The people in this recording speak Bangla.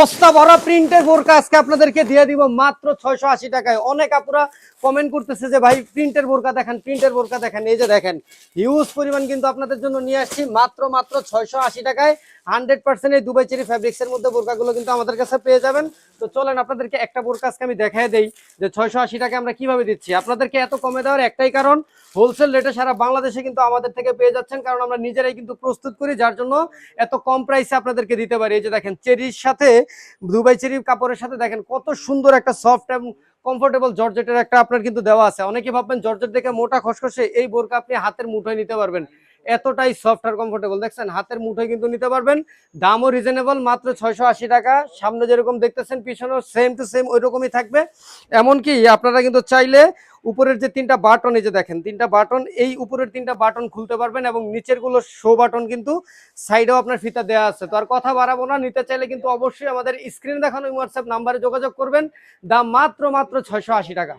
বস্তা ভরা প্রিন্টের বোরকা আজকে আপনাদেরকে দিয়ে দিব মাত্র 680 টাকায়। অনেক আপুরা কমেন্ট করতেছে যে ভাই প্রিন্টের বোরকা দেখেন, প্রিন্টের বোরকা দেখেন। এই যে দেখেন হিউজ পরিমাণ কিন্তু আপনাদের জন্য নিয়ে আসছি মাত্র 680 টাকায়। 100% এই দুবাই চেরি ফ্যাব্রিক্স এর মধ্যে বোরকাগুলো কিন্তু আমাদের কাছে পেয়ে যাবেন। তো চলেন আপনাদেরকে একটা বোরকা আজকে আমি দেখাই দেই যে 680 টাকায় আমরা কিভাবে দিচ্ছি। আপনাদেরকে এত কমে দেওয়ার একটাই কারণ, হোলসেল রেটে সারা বাংলাদেশে কিন্তু আমাদের থেকে পেয়ে যাচ্ছেন, কারণ আমরা নিজেরাই কিন্তু প্রস্তুত করি, যার জন্য এত কম প্রাইসে আপনাদেরকে দিতে পারি। এই যে দেখেন চেরির সাথে, দুবাই চেরি কাপড়ের সাথে দেখেন কত সুন্দর একটা সফট এবং কমফোর্টেবল জর্জেটের একটা আপনার কিন্তু দেওয়া আছে। অনেকে ভাববেন জর্জেট দেখে মোটা খসখসে, এই বোরকা আপনি হাতের মুঠোয় নিতে পারবেন, এতটাই সফট আর কমফোর্টেবল। দেখছেন হাতের মুঠোয় কিন্তু নিতে পারবেন। দামও রিজনেবল, মাত্র 680 টাকা। সামনে যেরকম দেখতেছেন পিছনেও সেম টু সেম ওই রকমই থাকবে। এমনকি আপনারা কিন্তু চাইলে উপরের যে তিনটা বাটন, এই যে দেখেন তিনটা বাটন, এই উপরের তিনটা বাটন খুলতে পারবেন এবং নিচের গুলো শো বাটন কিন্তু সাইডেও আপনার ফিতা দেওয়া আছে। তো আর কথা বাড়াবো না, নিতে চাইলে কিন্তু অবশ্যই আমাদের স্ক্রিনে দেখানো হোয়াটসঅ্যাপ নাম্বারে যোগাযোগ করবেন। দাম মাত্র 680 টাকা।